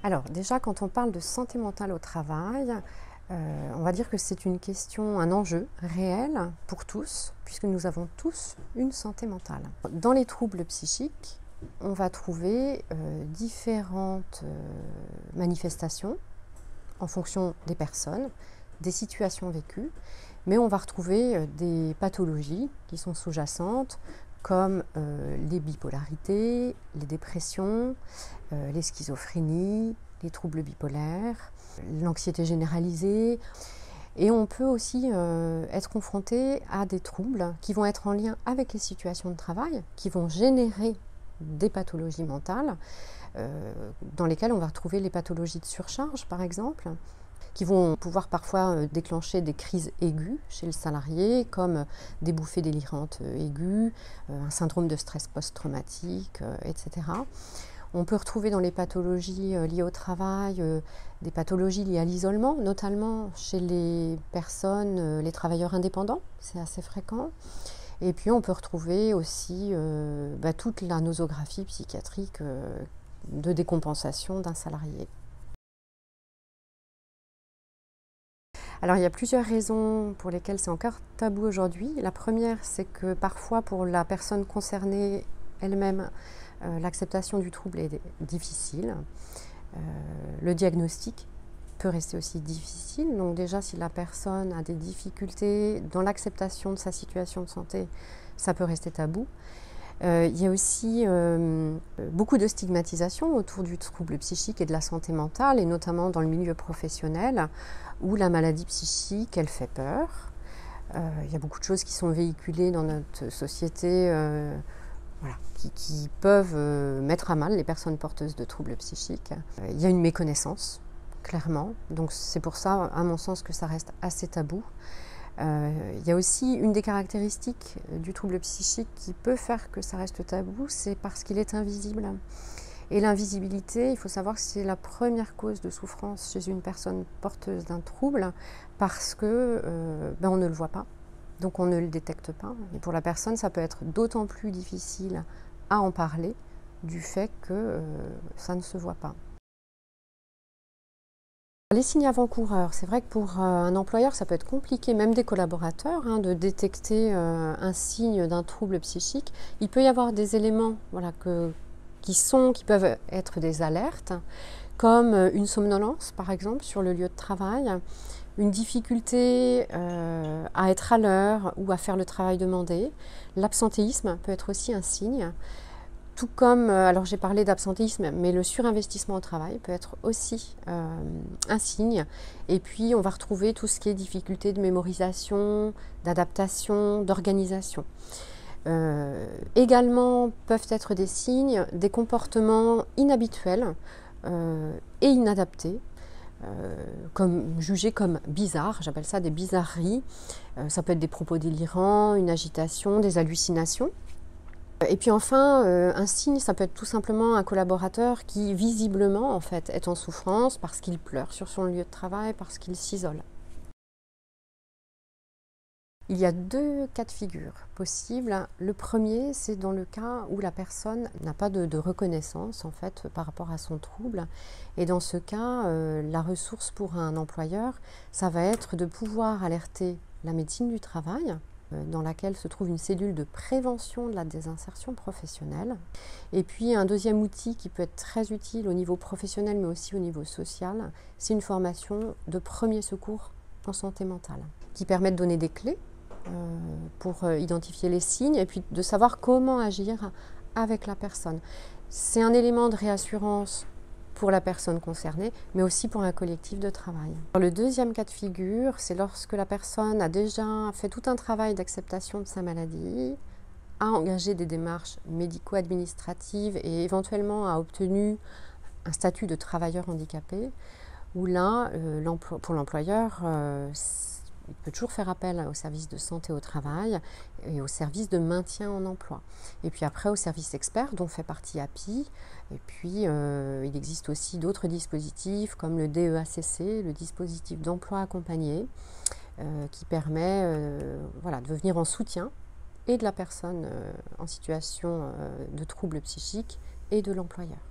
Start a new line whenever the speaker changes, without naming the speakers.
Alors déjà, quand on parle de santé mentale au travail, on va dire que c'est une question, un enjeu réel pour tous, puisque nous avons tous une santé mentale. Dans les troubles psychiques, on va trouver différentes manifestations en fonction des personnes, des situations vécues, mais on va retrouver des pathologies qui sont sous-jacentes, comme les bipolarités, les dépressions, les schizophrénies, les troubles bipolaires, l'anxiété généralisée. Et on peut aussi être confronté à des troubles qui vont être en lien avec les situations de travail, qui vont générer des pathologies mentales, dans lesquelles on va retrouver les pathologies de surcharge, par exemple, qui vont pouvoir parfois déclencher des crises aiguës chez le salarié, comme des bouffées délirantes aiguës, un syndrome de stress post-traumatique, etc. On peut retrouver dans les pathologies liées au travail des pathologies liées à l'isolement, notamment chez les personnes, les travailleurs indépendants, c'est assez fréquent. Et puis on peut retrouver aussi toute la nosographie psychiatrique de décompensation d'un salarié. Alors il y a plusieurs raisons pour lesquelles c'est encore tabou aujourd'hui. La première, c'est que parfois pour la personne concernée elle-même, l'acceptation du trouble est difficile. Le diagnostic peut rester aussi difficile. Donc déjà, si la personne a des difficultés dans l'acceptation de sa situation de santé, ça peut rester tabou. Il y a aussi beaucoup de stigmatisation autour du trouble psychique et de la santé mentale, et notamment dans le milieu professionnel, où la maladie psychique, elle fait peur. Il y a beaucoup de choses qui sont véhiculées dans notre société qui peuvent mettre à mal les personnes porteuses de troubles psychiques. Il y a une méconnaissance, clairement, donc c'est pour ça, à mon sens, que ça reste assez tabou. Il y a aussi une des caractéristiques du trouble psychique qui peut faire que ça reste tabou, c'est parce qu'il est invisible. Et l'invisibilité, il faut savoir que c'est la première cause de souffrance chez une personne porteuse d'un trouble, parce que on ne le voit pas, donc on ne le détecte pas. Et pour la personne, ça peut être d'autant plus difficile à en parler du fait que ça ne se voit pas. Les signes avant-coureurs, c'est vrai que pour un employeur, ça peut être compliqué, même des collaborateurs, de détecter un signe d'un trouble psychique. Il peut y avoir des éléments qui peuvent être des alertes, comme une somnolence, par exemple, sur le lieu de travail, une difficulté à être à l'heure ou à faire le travail demandé. L'absentéisme peut être aussi un signe. Tout comme, alors j'ai parlé d'absentéisme, mais le surinvestissement au travail peut être aussi un signe. Et puis on va retrouver tout ce qui est difficulté de mémorisation, d'adaptation, d'organisation. Également peuvent être des signes, des comportements inhabituels et inadaptés, jugés comme bizarres, j'appelle ça des bizarreries. Ça peut être des propos délirants, une agitation, des hallucinations. Et puis enfin, un signe, ça peut être tout simplement un collaborateur qui visiblement en fait est en souffrance parce qu'il pleure sur son lieu de travail, parce qu'il s'isole. Il y a deux cas de figure possibles. Le premier, c'est dans le cas où la personne n'a pas de reconnaissance en fait par rapport à son trouble. Et dans ce cas, la ressource pour un employeur, ça va être de pouvoir alerter la médecine du travail, dans laquelle se trouve une cellule de prévention de la désinsertion professionnelle. Et puis un deuxième outil qui peut être très utile au niveau professionnel mais aussi au niveau social, c'est une formation de premier secours en santé mentale, qui permet de donner des clés pour identifier les signes et puis de savoir comment agir avec la personne. C'est un élément de réassurance pour la personne concernée, mais aussi pour un collectif de travail. Le deuxième cas de figure, c'est lorsque la personne a déjà fait tout un travail d'acceptation de sa maladie, a engagé des démarches médico-administratives et éventuellement a obtenu un statut de travailleur handicapé, où là, pour l'employeur, il peut toujours faire appel au service de santé au travail et au service de maintien en emploi. Et puis après au service expert dont fait partie API. Et puis il existe aussi d'autres dispositifs comme le DEACC, le dispositif d'emploi accompagné, qui permet de venir en soutien et de la personne en situation de trouble psychique et de l'employeur.